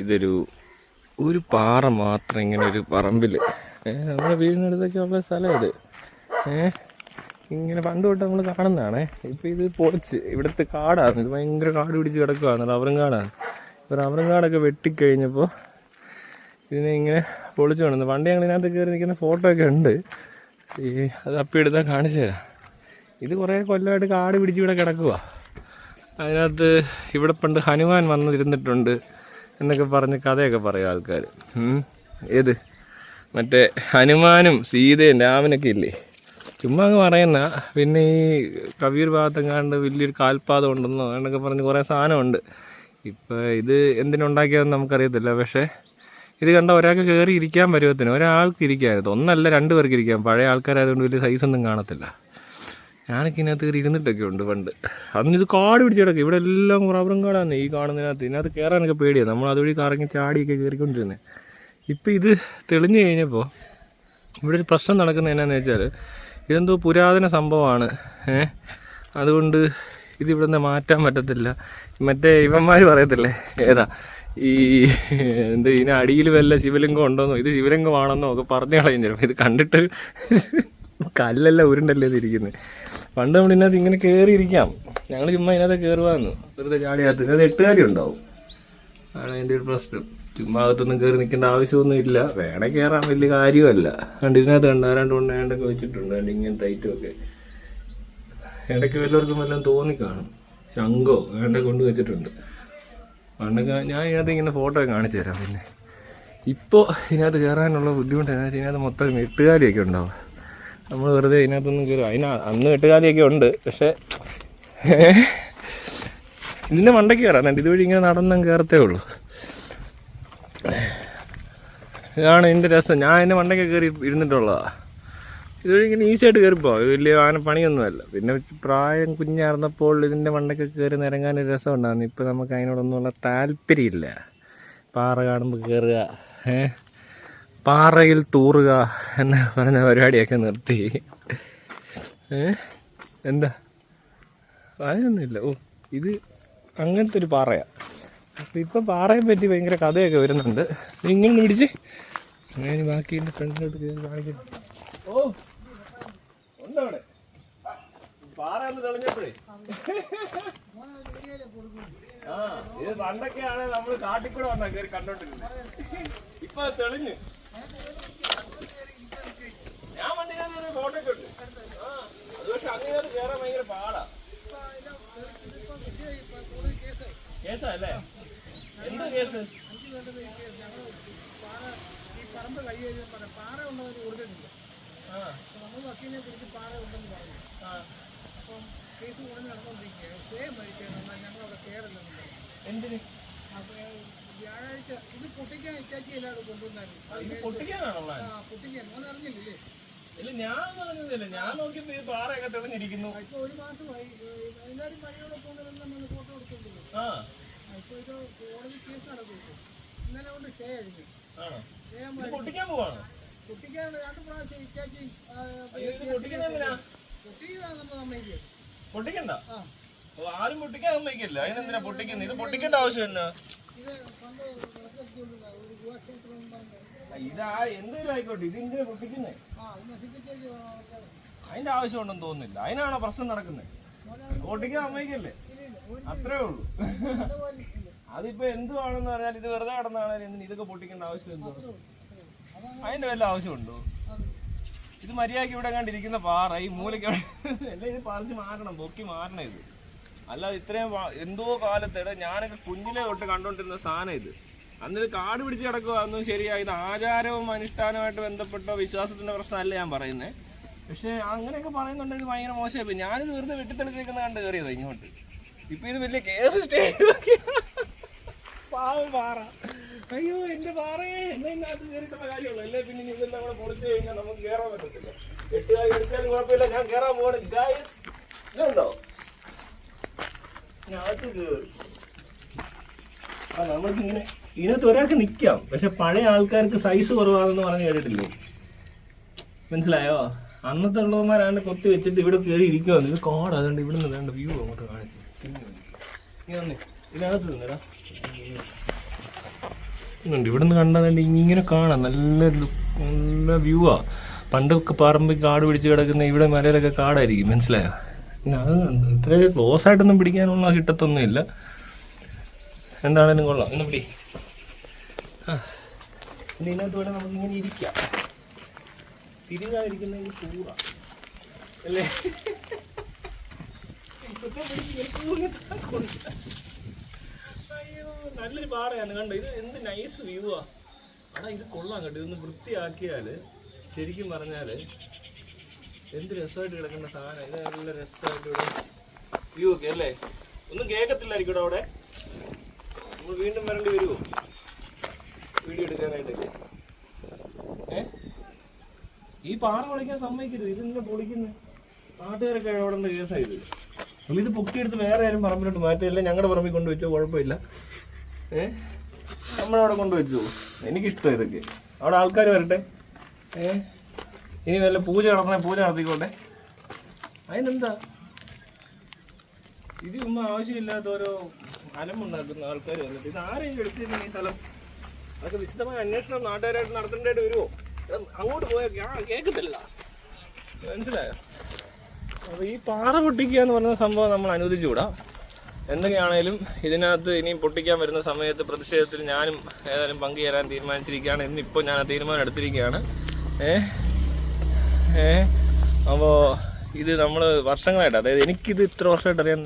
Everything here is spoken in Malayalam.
ഇതൊരു പാറ മാത്രം ഇങ്ങനെ ഒരു പറമ്പിൽ നമ്മുടെ വീടിനടുത്തൊക്കെ ഉള്ള സ്ഥലം ഇത്. ഇങ്ങനെ പണ്ട് തൊട്ട് നമ്മൾ കാണുന്നതാണേ. ഇപ്പം ഇത് പൊളിച്ച് ഇവിടുത്തെ കാടാണ്, ഇത് ഭയങ്കര കാട് പിടിച്ച് കിടക്കുകയാണ്, റബ്ബറും കാടാണ്. ഇപ്പോൾ റബ്ബറും കാടൊക്കെ വെട്ടിക്കഴിഞ്ഞപ്പോൾ ഇതിനെ ഇങ്ങനെ പൊളിച്ച് കൊണ്ടുവന്നു. പണ്ട് ഞങ്ങൾ ഇതിനകത്ത് കയറി നിൽക്കുന്ന ഫോട്ടോ ഒക്കെ ഉണ്ട്, അത് അപ്പം എടുത്താൽ കാണിച്ചു തരാം. ഇത് കുറേ കൊല്ലമായിട്ട് കാട് പിടിച്ച് ഇവിടെ കിടക്കുക. അതിനകത്ത് ഇവിടെ പണ്ട് ഹനുമാൻ വന്നിരുന്നിട്ടുണ്ട് എന്നൊക്കെ പറഞ്ഞ് കഥയൊക്കെ പറയും ആൾക്കാർ. ഏത് മറ്റേ ഹനുമാനും സീതയും രാമനൊക്കെ ഇല്ലേ, ചുമ്മാ അങ്ങ് പറയുന്ന. പിന്നെ ഈ കവിയൂർ ഭാഗത്തെങ്ങാണ്ട് വലിയൊരു കാൽപാദം ഉണ്ടെന്നോ എന്നൊക്കെ പറഞ്ഞ് കുറേ സാധനമുണ്ട്. ഇപ്പോൾ ഇത് എന്തിനുണ്ടാക്കിയതെന്ന് നമുക്കറിയത്തില്ല. പക്ഷേ ഇത് കണ്ട ഒരാൾക്ക് കയറി ഇരിക്കാൻ പരുവത്തിന്, ഒരാൾക്ക് ഇരിക്കാനായിട്ട്, ഒന്നല്ല 2 പേർക്ക് ഇരിക്കാം. പഴയ ആൾക്കാരായതുകൊണ്ട് വലിയ സൈസൊന്നും കാണത്തില്ല. ഞാനൊക്കെ ഇതിനകത്ത് കയറി ഇരുന്നിട്ടൊക്കെ ഉണ്ട് പണ്ട്. അന്നിത് കാട് പിടിച്ച് കിടക്കും. ഇവിടെ എല്ലാം റബ്ബറും കാടാണ് ഈ കാണുന്നതിനകത്ത്. ഇതിനകത്ത് കയറാനൊക്കെ പേടിയാണ്, നമ്മൾ അതുവഴി കറങ്ങി ചാടിയൊക്കെ കയറിക്കൊണ്ടിരുന്നത്. ഇപ്പം ഇത് തെളിഞ്ഞു കഴിഞ്ഞപ്പോൾ ഇവിടെ ഒരു പ്രശ്നം നടക്കുന്നത് എന്നാന്ന് വെച്ചാൽ, ഇതെന്തോ പുരാതന സംഭവമാണ്. അതുകൊണ്ട് ഇതിവിടെ നിന്ന് മാറ്റാൻ പറ്റത്തില്ല. മറ്റേ ഇവന്മാർ പറയത്തില്ലേ, ഏതാ ഈ ഇതിന് അടിയിൽ വല്ല ശിവലിംഗം ഉണ്ടോന്നോ, ഇത് ശിവലിംഗമാണെന്നോ ഒക്കെ പറഞ്ഞു കളയും ചിലപ്പോൾ. ഇത് കണ്ടിട്ട് കല്ലെല്ലാം ഉരുണ്ടല്ലേ ഇതിരിക്കുന്നത്. പണ്ട് നമ്മൾ ഇതിനകത്ത് ഇങ്ങനെ കയറിയിരിക്കാം. ഞങ്ങൾ ചുമ്മാ ഇതിനകത്ത് കയറുവാന്ന് വെറുതെ ചാടിയകത്ത്. ഇതിനകത്ത് 8 കാര്യം ഉണ്ടാവും. ആണ് അതിൻ്റെ ഒരു പ്രശ്നം. ചുമ്മാ അകത്തൊന്നും കയറി നിൽക്കേണ്ട ആവശ്യമൊന്നും ഇല്ല. വേണേ കയറാൻ വലിയ കാര്യമല്ല. കണ്ട് ഇതിനകത്ത് കണ്ടാരാണ്ട് കൊണ്ട് ഏണ്ടൊക്കെ വെച്ചിട്ടുണ്ട്. കണ്ട് ഇങ്ങനെ തൈറ്റുമൊക്കെ ഇടയ്ക്ക് വല്ലവർക്കും വല്ലതും തോന്നിക്കാണും. ശംഖോ ഏണ്ടൊക്കെ കൊണ്ട് വെച്ചിട്ടുണ്ട്. പണ്ടൊക്കെ ഞാൻ ഇതിനകത്ത് ഇങ്ങനെ ഫോട്ടോ കാണിച്ചു തരാം. പിന്നെ ഇപ്പോൾ ഇതിനകത്ത് കയറാനുള്ള ബുദ്ധിമുട്ട് എന്താ വെച്ചാൽ ഇതിനകത്ത് മൊത്തം 8 കാലിയൊക്കെ ഉണ്ടാവും. നമ്മൾ വെറുതെ ഇതിനകത്തൊന്നും കയറും. അന്ന് 8 കാലിയൊക്കെ ഉണ്ട്. പക്ഷേ ഇതിൻ്റെ മണ്ടയ്ക്ക് കയറാം. ഇതുവഴി ഇങ്ങനെ നടന്നും കയറത്തേ ഉള്ളൂ. ഇതാണ് ഇതിൻ്റെ രസം. ഞാൻ ഇതിൻ്റെ മണ്ടയ്ക്ക് കയറി ഇരുന്നിട്ടുള്ളതാണ്. ഇതുവഴി ഇങ്ങനെ ഈസിയായിട്ട് കയറിപ്പോ, വലിയ പണിയൊന്നുമല്ല. പിന്നെ പ്രായം കുഞ്ഞായിരുന്നപ്പോൾ ഇതിൻ്റെ മണ്ടയ്ക്ക് കയറി നിരങ്ങാനൊരു രസം ഉണ്ടാകുന്നു. ഇപ്പോൾ നമുക്ക് അതിനോടൊന്നുമുള്ള താല്പര്യമില്ല. പാറ കാണുമ്പോൾ കയറുക, പാറയിൽ തൂറുക എന്ന് പറഞ്ഞ പരിപാടിയൊക്കെ നിർത്തി. എന്താ അതിനൊന്നുമില്ല. ഇത് അങ്ങനത്തെ ഒരു പാറയാണ്. അപ്പോൾ ഇപ്പം പാറയെ പറ്റി ഭയങ്കര കഥയൊക്കെ വരുന്നുണ്ട്. ഇങ്ങനെ പിടിച്ച് അങ്ങനെ ബാക്കി എൻ്റെ ഫ്രണ്ടിലോട്ട് കയറി കാണിക്കുന്നു. ഉണ്ടവിടെ പാറ എന്ന് തെളിഞ്ഞപ്പോഴേ. ഇത് പണ്ടൊക്കെയാണ് നമ്മൾ കാട്ടിക്കൂടെ വന്നാ കയറി കണ്ടോണ്ടിരുന്നത്. ഇപ്പൊ തെളിഞ്ഞ് ഞാൻ വണ്ടിനകത്ത് ഫോട്ടോ ഒക്കെ ഉണ്ട്. അത് പക്ഷെ അങ്ങനകത്ത് കയറാൻ ഭയങ്കര പാടാ. കേസാ അല്ലേ? എന്താ കേസ്? നമ്മൾ വക്കീലിനെ കുറിച്ച് പാറ ഉണ്ടെന്ന് പറഞ്ഞു. അപ്പം കേസ് ഉടനെ നടന്നുകൊണ്ടിരിക്കുകയാണ്. സ്റ്റേ മരിക്കണം, ഞങ്ങളവിടെ കയറില്ലെന്ന് പറഞ്ഞു. എന്തിന്? വ്യാഴാഴ്ച ഇത് പൊട്ടിക്കാൻ ഇറ്റാച്ചി എല്ലാവരും കൊണ്ടുവന്നായിരുന്നു. പൊട്ടിക്കാൻ മോനെ അറിഞ്ഞില്ലേ? ഇല്ല, ഞാൻ പറഞ്ഞില്ല. ഞാൻ നോക്കിയപ്പോ ഈ പാറയൊക്കെ തെളിഞ്ഞിരിക്കുന്നു. ഇപ്പൊ 1 മാസമായി എല്ലാവരും മഴയോടെ പോകുന്നവരെല്ലാം നമ്മൾ ഫോട്ടോ എടുത്തോണ്ടിരുന്നു. ഇപ്പൊ ഇത് കോടതി കേസ് നടക്കും. ഇന്നലെ കൊണ്ട് സ്റ്റേ കഴിഞ്ഞു. പൊട്ടിക്കാൻ പോവാണ്. പൊട്ടിക്കാനുള്ള 2 പ്രാവശ്യം ഇറ്റാച്ചി പൊട്ടിക്കണ്ട. ആരും പൊട്ടിക്കാൻ സമ്മതിക്കില്ല. അതിനെന്തിനാ പൊട്ടിക്കുന്നത്? ഇത് പൊട്ടിക്കേണ്ട ആവശ്യം എന്നാ? ഇതാ എന്തെങ്കിലും ആയിക്കോട്ടെ, ഇതിന്റെ പൊട്ടിക്കുന്നേ അതിന്റെ ആവശ്യം ഉണ്ടെന്ന് തോന്നുന്നില്ല. അതിനാണോ പ്രശ്നം നടക്കുന്നത്? പൊട്ടിക്കാൻ സമ്മതിക്കല്ലേ, അത്രേ ഉള്ളൂ. അതിപ്പോ എന്തുവാണെന്ന് പറഞ്ഞാൽ ഇത് വെറുതെ കിടന്നാണെങ്കിലും ഇതൊക്കെ പൊട്ടിക്കേണ്ട ആവശ്യം എന്തോ? അതിന്റെ വല്ല ആവശ്യമുണ്ടോ? ഇത് മര്യാദയ്ക്ക് ഇവിടെ കണ്ടിരിക്കുന്ന പാറ ഈ മൂലയ്ക്ക് എല്ലാം ഇത് പറിച്ച് മാറ്റണം, പൊക്കി മാറണം ഇത്. അല്ലാതെ ഇത്രയും എന്തോ കാലത്തിടെ ഞാനൊക്കെ കുഞ്ഞിലെ തൊട്ട് കണ്ടോണ്ടിരുന്ന സാധനം ഇത്. അന്നിത് കാട് പിടിച്ച് കിടക്കുക അതൊന്നും ശരിയായി. ഇത് ആചാരവും അനുഷ്ഠാനവുമായിട്ട് ബന്ധപ്പെട്ടോ വിശ്വാസത്തിന്റെ പ്രശ്നമല്ല ഞാൻ പറയുന്നത്. പക്ഷെ അങ്ങനെയൊക്കെ പറയുന്നുണ്ടെങ്കിൽ ഭയങ്കര മോശമായി. ഞാനിത് വെറുതെ വെട്ടിത്തെളിച്ചേക്കുന്ന കണ്ട് കയറിയതാ ഇങ്ങോട്ട്. ഇപ്പൊ ഇത് വലിയ കേസ് സ്റ്റേ പാവം പാറ. അയ്യോ എന്റെ പാറയെ എന്നെ ഇതിനകത്ത് കയറിയിട്ടുള്ള കാര്യമുള്ളൂ. അല്ലേ പിന്നെ ഇതെല്ലാം കൂടെ പൊളിച്ചു കഴിഞ്ഞാൽ നമുക്ക് കയറാൻ പറ്റത്തില്ല. 8 കാര്യം എടുത്താലും കുഴപ്പമില്ല. ഞാൻ കയറാൻ പോകണം. ഗായ്സ് ഇതുണ്ടോ ഇതിനകത്ത് കയറി. നമുക്കിങ്ങനെ ഇതിനകത്ത് ഒരാൾക്ക് നിൽക്കാം. പക്ഷെ പഴയ ആൾക്കാർക്ക് സൈസ് കുറവാണെന്ന് പറഞ്ഞ് കേട്ടിട്ടില്ലേ? മനസ്സിലായോ? അന്നത്തെ ഉള്ളവന്മാരാണ്ട് കൊത്തി വെച്ചിട്ട് ഇവിടെ കയറി ഇരിക്കുവാന്ന്. ഇത് കോട, അതുകൊണ്ട് ഇവിടെ നിന്ന് വേണ്ട വ്യൂ അങ്ങോട്ട് കാണിച്ചു. ഇതിനകത്ത് നിന്നടാ. ഇവിടുന്ന് കണ്ടാൽ ഇങ്ങനെ കാണാം, നല്ല വ്യൂ ആ. പണ്ടൊക്കെ പറമ്പിൽ കാട് പിടിച്ച് കിടക്കുന്ന ഇവിടെ മലയിലൊക്കെ കാടായിരിക്കും, മനസ്സിലായോ? പിന്നെ അത് ഇത്ര ക്ലോസ് ആയിട്ടൊന്നും പിടിക്കാനുള്ള കിട്ടത്തൊന്നുമില്ല. എന്താണേലും കൊള്ളാം. ഒന്ന് പിടി. പിന്നെ ഇതിനകത്ത് വേണം നമുക്കിങ്ങനെ ഇരിക്കാം. തിരിഞ്ഞാതിരിക്കുന്നതിന് കൂടാ അല്ലേ? അയ്യോ, നല്ലൊരു പാറയാണ് കണ്ടോ. ഇത് എന്ത് നൈസ് വ്യൂ ആ. ഇത് കൊള്ളാം കേട്ടോ. ഇതൊന്ന് വൃത്തിയാക്കിയാല് ശരിക്കും പറഞ്ഞാല് എന്ത് രസമായിട്ട് കിടക്കേണ്ട സാധനം. ഇത് നല്ല രസമായിട്ട് ഇവിടെ വ്യൂ ഒക്കെ അല്ലേ? ഒന്നും കേൾക്കത്തില്ലായിരിക്കും അവിടെ. നമ്മൾ വീണ്ടും വരേണ്ടി വരുമോ വീഡിയോ എടുക്കാനായിട്ടൊക്കെ? ഈ പാറ പൊളിക്കാൻ സമ്മതിക്കരുത്. ഇതിങ്ങനെ പൊളിക്കുന്നത് നാട്ടുകാരൊക്കെ അവിടെ കേസായത്. അപ്പോൾ ഇത് പൊക്കിയെടുത്ത് വേറെ ആരും പറമ്പിലോട്ട് മാറ്റില്ല. ഞങ്ങളുടെ പറമ്പിൽ കൊണ്ടുവച്ചോ, കുഴപ്പമില്ല. നമ്മളവിടെ കൊണ്ടുവച്ചു. എനിക്കിഷ്ടം ഇതൊക്കെ. അവിടെ ആൾക്കാർ വരട്ടെ. ഇനി വല്ല പൂജ നടത്തണേ പൂജ നടത്തിക്കോട്ടെ. അതിനെന്താ? ഇത് ഒന്നും ആവശ്യമില്ലാത്ത ഓരോ അലമുണ്ടാക്കുന്ന ആൾക്കാർ വന്നിട്ട് ഇത് ആരെങ്കിലും എടുത്തിരുന്ന ഈ സ്ഥലം അതൊക്കെ വിശദമായ അന്വേഷണം നാട്ടുകാരായിട്ട് നടത്തേണ്ടതായിട്ട് വരുമോ? അങ്ങോട്ട് പോയാൽ കേൾക്കത്തില്ല, മനസ്സിലായോ? അപ്പോൾ ഈ പാറ പൊട്ടിക്കുക എന്ന് പറയുന്ന സംഭവം നമ്മൾ അനുവദിച്ചുകൂടാ. എന്തൊക്കെയാണേലും ഇതിനകത്ത് ഇനിയും പൊട്ടിക്കാൻ വരുന്ന സമയത്ത് പ്രതിഷേധത്തിൽ ഞാനും ഏതായാലും പങ്കുചേരാൻ തീരുമാനിച്ചിരിക്കുകയാണ്. ഇന്നിപ്പോൾ ഞാൻ ആ തീരുമാനം എടുത്തിരിക്കുകയാണ്. അപ്പോൾ ഇത് നമ്മൾ വർഷങ്ങളായിട്ട്, അതായത് എനിക്കിത് ഇത്ര വർഷമായിട്ട് അറിയാൻ